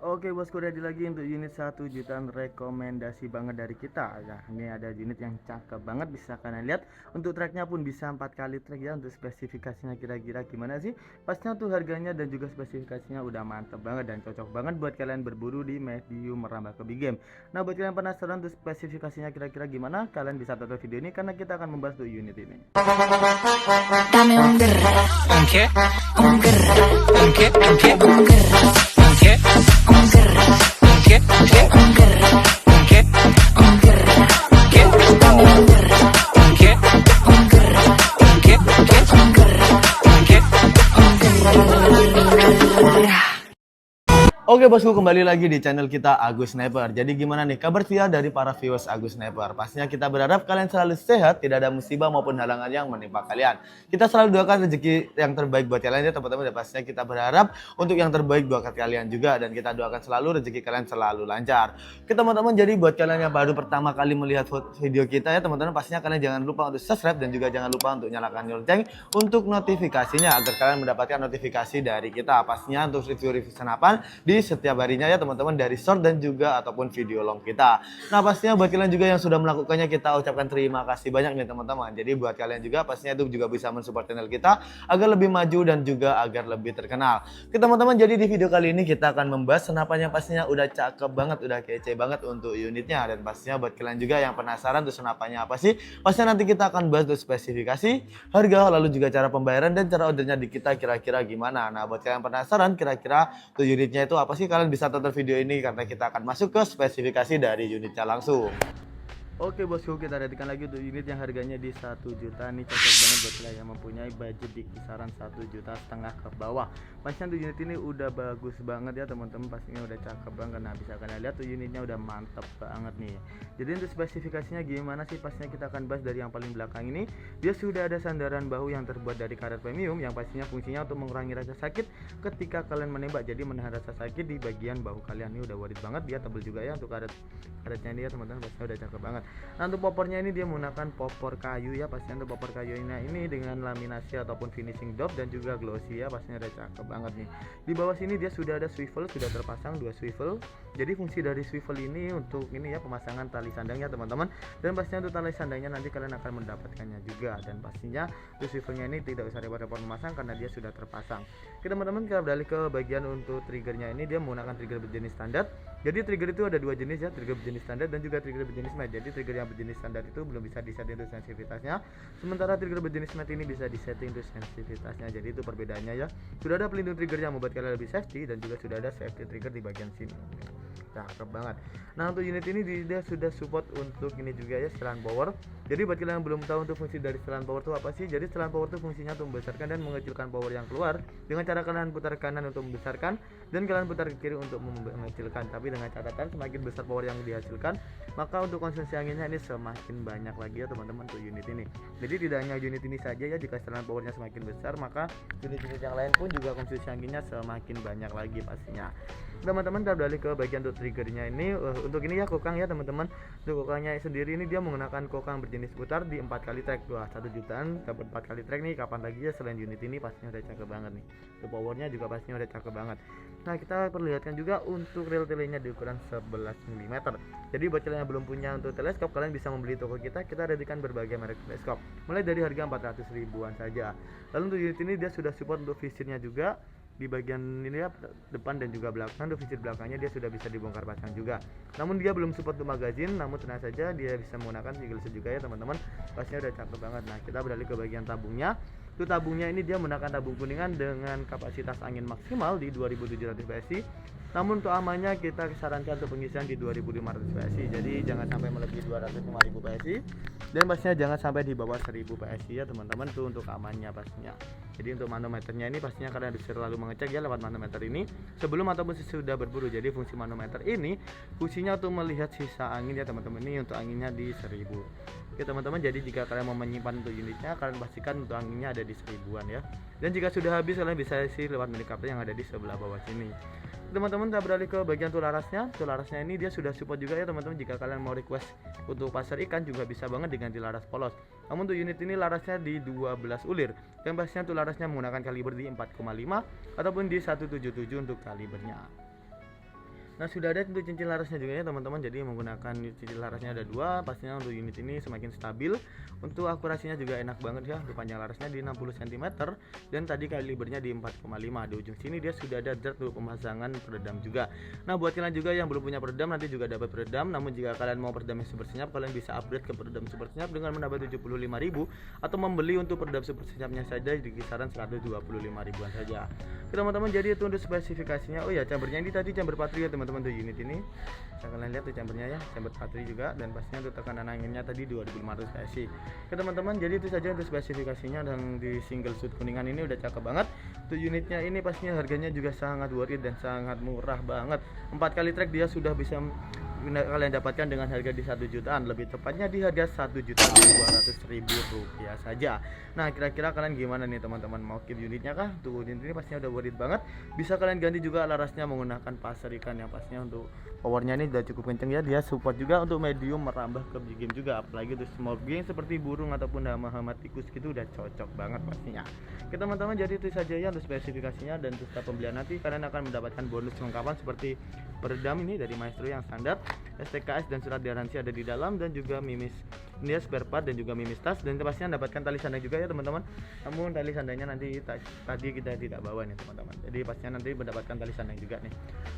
Oke bosku, ready lagi untuk unit 1 jutaan rekomendasi banget dari kita. Nah, ini ada unit yang cakep banget, bisa kalian lihat. Untuk tracknya pun bisa 4 kali track ya. Untuk spesifikasinya kira-kira gimana sih? Pastinya tuh harganya dan juga spesifikasinya udah mantep banget dan cocok banget buat kalian berburu di medium merambah ke big game. Nah, buat kalian penasaran untuk spesifikasinya kira-kira gimana, kalian bisa tonton video ini karena kita akan membahas tuh unit ini. Dame un guerra. ¿Un qué? Un guerra. ¿Un qué? ¿Un qué? Un guerra. ¿Un qué? Un guerra. ¿Un qué? ¿Un qué? Un guerra. ¿Un qué? Un guerra. ¿Qué? Dame un guerra. ¿Un qué? Un guerra. ¿Un qué? ¿Un qué? Un guerra. ¿Un qué? Un guerra. Oke bosku, kembali lagi di channel kita Agus Sniper. Jadi gimana nih kabar setia dari para viewers Agus Sniper? Pastinya kita berharap kalian selalu sehat, tidak ada musibah maupun halangan yang menimpa kalian. Kita selalu doakan rezeki yang terbaik buat kalian ya teman-teman. Dan pastinya kita berharap untuk yang terbaik buat kalian juga. Dan kita doakan selalu rezeki kalian selalu lancar. Oke teman-teman, jadi buat kalian yang baru pertama kali melihat video kita ya teman-teman, pastinya kalian jangan lupa untuk subscribe dan juga jangan lupa untuk nyalakan lonceng untuk notifikasinya agar kalian mendapatkan notifikasi dari kita. Pastinya untuk review-review senapan di setiap harinya ya teman-teman, dari short dan juga ataupun video long kita. Nah pastinya buat kalian juga yang sudah melakukannya kita ucapkan terima kasih banyak nih teman-teman. Jadi buat kalian juga pastinya itu juga bisa mensupport channel kita agar lebih maju dan juga agar lebih terkenal. Oke teman-teman, jadi di video kali ini kita akan membahas senapan yang pastinya udah cakep banget, udah kece banget untuk unitnya. Dan pastinya buat kalian juga yang penasaran tuh senapannya apa sih, pastinya nanti kita akan bahas tuh spesifikasi, harga, lalu juga cara pembayaran dan cara ordernya di kita kira-kira gimana. Nah buat kalian penasaran kira-kira tuh unitnya itu apa sih, kalian bisa tonton video ini karena kita akan masuk ke spesifikasi dari unitnya langsung. Oke bosku, kita readykan lagi untuk unit yang harganya di 1 juta. Nih cocok banget buat kalian yang mempunyai budget di kisaran 1,5 juta ke bawah. Pastinya tuh unit ini udah bagus banget ya teman-teman, pastinya udah cakep banget. Nah bisa kalian lihat tuh unitnya udah mantep banget nih. Jadi untuk spesifikasinya gimana sih, pastinya kita akan bahas dari yang paling belakang ini. Dia sudah ada sandaran bahu yang terbuat dari karet premium yang pastinya fungsinya untuk mengurangi rasa sakit ketika kalian menembak. Jadi menahan rasa sakit di bagian bahu kalian. Ini udah worth it banget, dia tebel juga ya untuk karetnya ini ya teman-teman, pastinya udah cakep banget. Nah untuk popornya ini dia menggunakan popor kayu ya, pastinya untuk popor kayu ini dengan laminasi ataupun finishing dop dan juga glossy ya, pastinya udah cakep banget nih. Di bawah sini dia sudah ada swivel, sudah terpasang 2 swivel. Jadi fungsi dari swivel ini untuk ini ya, pemasangan tali sandangnya teman-teman. Dan pastinya untuk tali sandangnya nanti kalian akan mendapatkannya juga. Dan pastinya untuk swivelnya ini tidak usah repot-repot memasang karena dia sudah terpasang. Oke teman-teman, kita beralih ke bagian untuk triggernya. Ini dia menggunakan trigger berjenis standar. Jadi trigger itu ada 2 jenis ya, trigger berjenis standar dan juga trigger berjenis matte. Jadi trigger yang berjenis standar itu belum bisa disetting untuk sensitivitasnya, sementara trigger berjenis matte ini bisa disetting untuk sensitivitasnya. Jadi itu perbedaannya ya. Sudah ada pelindung trigger yang membuat kalian lebih safety dan juga sudah ada safety trigger di bagian sini. Cakep banget. Nah untuk unit ini dia sudah support untuk ini juga ya, setelan power. Jadi buat kalian yang belum tahu untuk fungsi dari setelan power itu apa sih, jadi setelan power itu fungsinya untuk membesarkan dan mengecilkan power yang keluar dengan cara kalian putar kanan untuk membesarkan dan kalian putar ke kiri untuk mengecilkan. Tapi dengan catatan semakin besar power yang dihasilkan, maka untuk konsumsi anginnya ini semakin banyak lagi ya teman-teman untuk unit ini. Jadi tidak hanya unit ini saja ya, jika setelan powernya semakin besar maka unit-unit yang lain pun juga konsumsi anginnya semakin banyak lagi pastinya. Teman-teman, kita beralih ke bagian untuk triggernya ini. Untuk ini ya kokang ya teman-teman. Untuk kokangnya sendiri ini dia menggunakan kokang berjenis putar di 4 kali track. Wah 1 jutaan dapat 4 kali track nih, kapan lagi ya selain unit ini, pastinya udah cakep banget nih. Untuk powernya juga pastinya udah cakep banget. Nah kita perlihatkan juga untuk reel telenya di ukuran 11 mm. Jadi buat kalian yang belum punya untuk teleskop, kalian bisa membeli toko kita readykan berbagai merek teleskop mulai dari harga 400 ribuan saja. Lalu untuk unit ini dia sudah support untuk visirnya juga di bagian ini ya, depan dan juga belakang. Untuk visir belakangnya dia sudah bisa dibongkar pasang juga, namun dia belum support untuk magazine, namun tenang saja dia bisa menggunakan single shot juga ya teman-teman, pastinya udah cakep banget. Nah kita beralih ke bagian tabungnya. Untuk tabungnya ini dia menggunakan tabung kuningan dengan kapasitas angin maksimal di 2700 PSI, namun untuk amannya kita sarankan untuk pengisian di 2500 PSI. Jadi jangan sampai melebihi 205.000 PSI dan pastinya jangan sampai di bawah 1000 PSI ya teman-teman, tuh untuk amannya pastinya. Jadi untuk manometernya ini pastinya kalian harus selalu mengecek ya lewat manometer ini sebelum ataupun sesudah berburu. Jadi fungsi manometer ini fungsinya untuk melihat sisa angin ya teman-teman, ini untuk anginnya di 1000. Oke teman-teman, jadi jika kalian mau menyimpan untuk unitnya, kalian pastikan untuk anginnya ada di 1000-an ya. Dan jika sudah habis, kalian bisa isi lewat mini coupler yang ada di sebelah bawah sini. Teman-teman, kita beralih ke bagian tularasnya. Tularasnya ini dia sudah support juga ya teman-teman. Jika kalian mau request untuk pasar ikan juga bisa banget diganti laras polos. Namun untuk unit ini larasnya di 12 ulir. Dan pastinya tuh larasnya menggunakan kaliber di 4,5 ataupun di 177 untuk kalibernya. Nah, sudah ada untuk cincin larasnya juga ya teman-teman. Jadi menggunakan cincin larasnya ada 2. Pastinya untuk unit ini semakin stabil. Untuk akurasinya juga enak banget ya. Untuk panjang larasnya di 60 cm dan tadi kalibernya di 4,5. Di ujung sini dia sudah ada dart untuk pemasangan peredam juga. Nah, buat kalian juga yang belum punya peredam nanti juga dapat peredam. Namun jika kalian mau peredam yang super senyap, kalian bisa upgrade ke peredam super senyap dengan menambah 75.000 atau membeli untuk peredam super senyapnya saja di kisaran 125.000-an saja. Teman-teman, jadi itu untuk spesifikasinya. Oh ya, chambernya ini tadi chamber Patria teman-teman, untuk unit ini bisa kalian lihat tuh chambernya ya, chamber Patria juga, dan pastinya untuk tekanan anginnya tadi 2500 PSI. Oke teman-teman, jadi itu saja untuk spesifikasinya. Dan di single shoot kuningan ini udah cakep banget. Untuk unitnya ini pastinya harganya juga sangat worth it dan sangat murah banget. 4 kali track dia sudah bisa kalian dapatkan dengan harga di 1 jutaan, lebih tepatnya di harga 1.200.000 rupiah saja. Nah, kira-kira kalian gimana nih teman-teman, mau keep unitnya kah? Tuh, unit ini pastinya udah worth it banget. Bisa kalian ganti juga larasnya menggunakan pasir ikan yang pastinya untuk powernya ini udah cukup kenceng ya. Dia support juga untuk medium merambah ke big game juga, apalagi untuk small game seperti burung ataupun hama-hama tikus gitu udah cocok banget pastinya. Oke teman-teman, jadi itu saja ya untuk spesifikasinya. Dan setelah pembelian nanti kalian akan mendapatkan bonus kelengkapan seperti peredam ini dari Maestro yang standar, STKS dan surat garansi ada di dalam, dan juga mimis ini ya, spare part dan juga mimis tas, dan pastinya mendapatkan tali sandang juga ya teman-teman. Namun tali sandangnya nanti tadi kita tidak bawa nih teman-teman, jadi pastinya nanti mendapatkan tali sandang juga nih.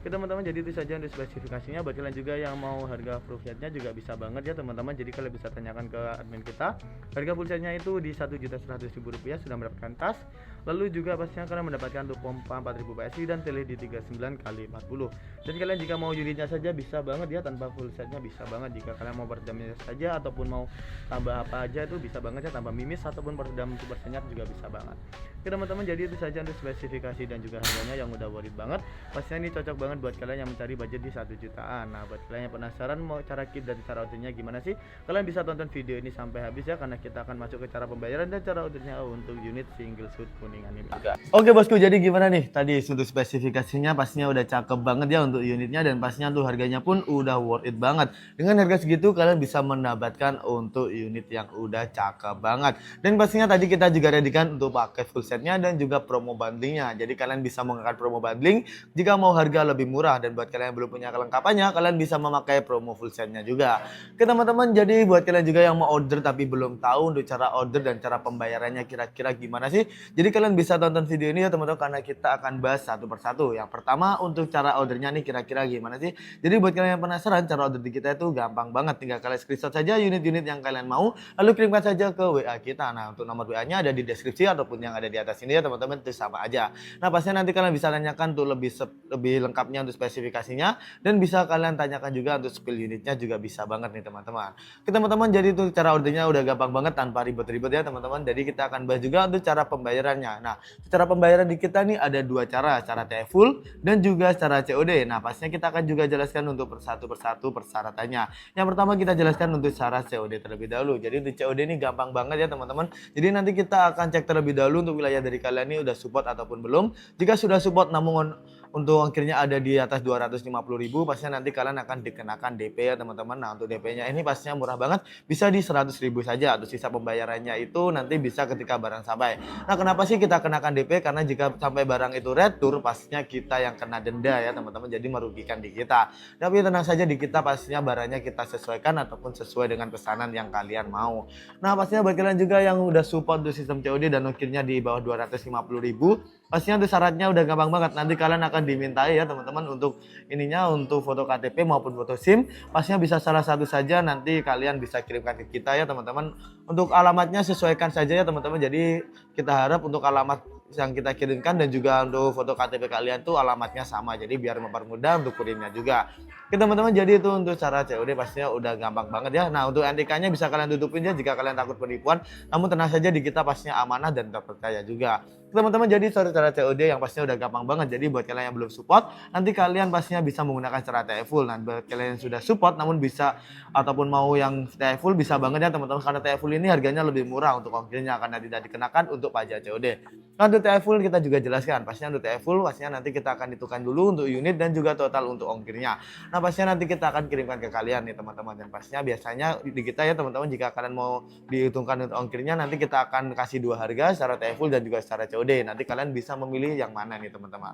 Oke teman-teman, jadi itu saja untuk spesifikasinya. Buat kalian juga yang mau harga full setnya juga bisa banget ya teman-teman, jadi kalian bisa tanyakan ke admin kita. Harga full setnya itu di 1.100.000 rupiah sudah mendapatkan tas, lalu juga pastinya kalian mendapatkan untuk pompa 4000 PSI dan tele di 39x40. Dan kalian jika mau unitnya saja bisa banget ya, tanpa full setnya bisa banget. Jika kalian mau peredamnya saja ataupun mau tambah apa aja itu bisa banget ya, tambah mimis ataupun peredam super senyap juga bisa banget. Oke teman-teman, jadi itu saja untuk spesifikasi dan juga harganya yang udah worth it banget. Pastinya ini cocok banget buat kalian yang mencari budget di 1 jutaan. Nah, buat kalian yang penasaran mau cara keep dan cara ordernya gimana sih, kalian bisa tonton video ini sampai habis ya, karena kita akan masuk ke cara pembayaran dan cara ordernya untuk unit single shoot kuningan ini juga. Oke bosku, jadi gimana nih tadi untuk spesifikasinya, pastinya udah cakep banget ya untuk unitnya, dan pastinya untuk harganya pun udah worth it banget. Dengan harga segitu kalian bisa mendapatkan untuk unit yang udah cakep banget. Dan pastinya tadi kita juga readykan untuk paket full setnya dan juga promo bundlingnya. Jadi kalian bisa menggunakan promo bundling jika mau harga lebih murah, dan buat kalian yang belum punya kelengkapannya kalian bisa memakai promo full setnya juga. Oke teman-teman, jadi buat kalian juga yang mau order tapi belum tahu untuk cara order dan cara pembayarannya kira-kira gimana sih, jadi kalian bisa tonton video ini ya teman-teman, karena kita akan bahas satu persatu. Yang pertama untuk cara ordernya nih kira-kira gimana sih. Jadi buat kalian yang penasaran, cara order di kita itu gampang banget, tinggal kalian screenshot saja unit-unit yang kalian mau, lalu kirimkan saja ke WA kita. Nah, untuk nomor WA-nya ada di deskripsi ataupun yang ada di atas ini ya teman-teman, itu sama aja. Nah, pastinya nanti kalian bisa tanyakan tuh lebih lengkapnya untuk spesifikasinya, dan bisa kalian tanyakan juga untuk spill unitnya juga bisa banget nih teman-teman. Oke teman-teman, jadi itu cara ordernya udah gampang banget tanpa ribet-ribet ya teman-teman. Jadi kita akan bahas juga untuk cara pembayarannya. Nah, cara pembayaran di kita nih ada 2 cara TF full dan juga cara COD. Nah, pastinya kita akan juga jelaskan untuk persatu persyaratannya. Yang pertama kita jelaskan untuk cara COD terlebih dahulu. Jadi untuk COD ini gampang banget ya teman-teman. Jadi nanti kita akan cek terlebih dahulu untuk wilayah dari kalian ini udah support ataupun belum. Jika sudah support namun untuk ongkirnya ada di atas 250.000, pastinya nanti kalian akan dikenakan DP ya teman-teman. Nah, untuk DP-nya ini pastinya murah banget, bisa di 100.000 saja. Untuk sisa pembayarannya itu nanti bisa ketika barang sampai. Nah, kenapa sih kita kenakan DP? Karena jika sampai barang itu retur, pastinya kita yang kena denda ya teman-teman, jadi merugikan di kita. Tapi tenang saja, di kita pastinya barangnya kita sesuaikan ataupun sesuai dengan pesanan yang kalian mau. Nah, pastinya buat kalian juga yang udah support untuk sistem COD dan ongkirnya di bawah 250.000, pastinya untuk syaratnya udah gampang banget. Nanti kalian akan dimintai ya teman-teman untuk ininya, untuk foto KTP maupun foto SIM. Pastinya bisa salah satu saja, nanti kalian bisa kirimkan ke kita ya teman-teman. Untuk alamatnya sesuaikan saja ya teman-teman. Jadi kita harap untuk alamat yang kita kirimkan dan juga untuk foto KTP kalian tuh alamatnya sama, jadi biar mempermudah untuk kirimnya juga. Oke teman-teman, jadi itu untuk cara COD pastinya udah gampang banget ya. Nah, untuk NTK-nya bisa kalian tutupin ya jika kalian takut penipuan, namun tenang saja di kita pastinya amanah dan terpercaya juga. Teman-teman, jadi cara COD yang pastinya udah gampang banget. Jadi buat kalian yang belum support, nanti kalian pastinya bisa menggunakan cara TF full. Nah, buat kalian yang sudah support namun bisa ataupun mau yang TF full bisa banget ya teman-teman, karena TF full ini harganya lebih murah untuk ongkirnya karena tidak dikenakan untuk pajak COD. Nah, untuk TF full kita juga jelaskan. Pastinya untuk TF full pastinya nanti kita akan hitungkan dulu untuk unit dan juga total untuk ongkirnya. Nah, pastinya nanti kita akan kirimkan ke kalian nih teman-teman, dan pastinya biasanya di kita ya teman-teman, jika kalian mau dihitungkan untuk ongkirnya nanti kita akan kasih 2 harga, secara TF full dan juga secara COD. Nanti kalian bisa memilih yang mana nih teman-teman.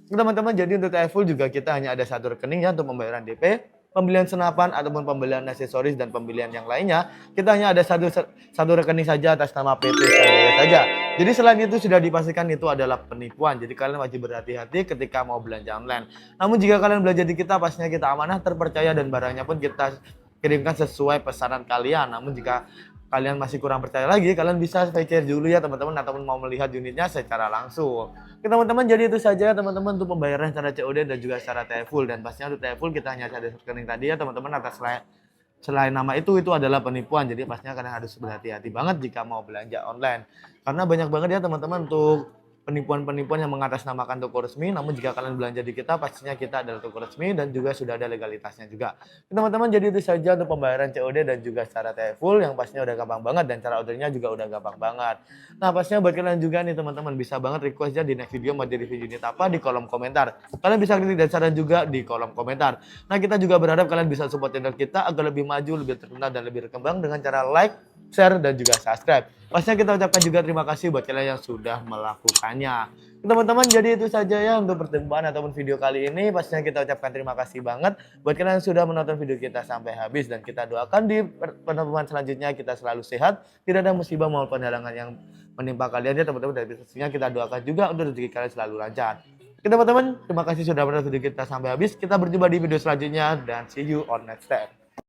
Teman-teman, jadi untuk TFUL juga kita hanya ada satu rekening ya untuk pembayaran DP, pembelian senapan ataupun pembelian aksesoris dan pembelian yang lainnya. Kita hanya ada satu rekening saja atas nama PT Sanjaya saja. Jadi selain itu sudah dipastikan itu adalah penipuan. Jadi kalian wajib berhati-hati ketika mau belanja online. Namun jika kalian belanja di kita, pastinya kita amanah, terpercaya, dan barangnya pun kita kirimkan sesuai pesanan kalian. Namun jika kalian masih kurang percaya lagi, kalian bisa VC dulu ya teman-teman, ataupun mau melihat unitnya secara langsung. Oke teman-teman, jadi itu saja teman-teman untuk pembayaran secara COD dan juga secara TFUL. Dan pastinya untuk TFUL kita hanya ada rekening tadi ya teman-teman, atas selain nama itu adalah penipuan. Jadi pastinya kalian harus berhati-hati banget jika mau belanja online. Karena banyak banget ya teman-teman untuk penipuan-penipuan yang mengatasnamakan toko resmi. Namun jika kalian belanja di kita, pastinya kita adalah toko resmi dan juga sudah ada legalitasnya juga. Teman-teman, jadi itu saja untuk pembayaran COD dan juga secara TFUL yang pastinya udah gampang banget, dan cara ordernya juga udah gampang banget. Nah pastinya buat kalian juga nih teman-teman, bisa banget request aja di next video mau jadi review unit apa di kolom komentar. Kalian bisa kritik dan saran juga di kolom komentar. Nah kita juga berharap kalian bisa support channel kita agar lebih maju, lebih terkenal, dan lebih berkembang dengan cara like, share, dan juga subscribe. Pastinya kita ucapkan juga terima kasih buat kalian yang sudah melakukannya. Teman-teman, jadi itu saja ya untuk pertemuan ataupun video kali ini. Pastinya kita ucapkan terima kasih banget buat kalian yang sudah menonton video kita sampai habis, dan kita doakan di pertemuan selanjutnya kita selalu sehat, tidak ada musibah maupun halangan yang menimpa kalian ya teman-teman. Dan pastinya kita doakan juga untuk rezeki kalian selalu lancar. Oke teman-teman, terima kasih sudah menonton video kita sampai habis. Kita berjumpa di video selanjutnya dan see you on next time.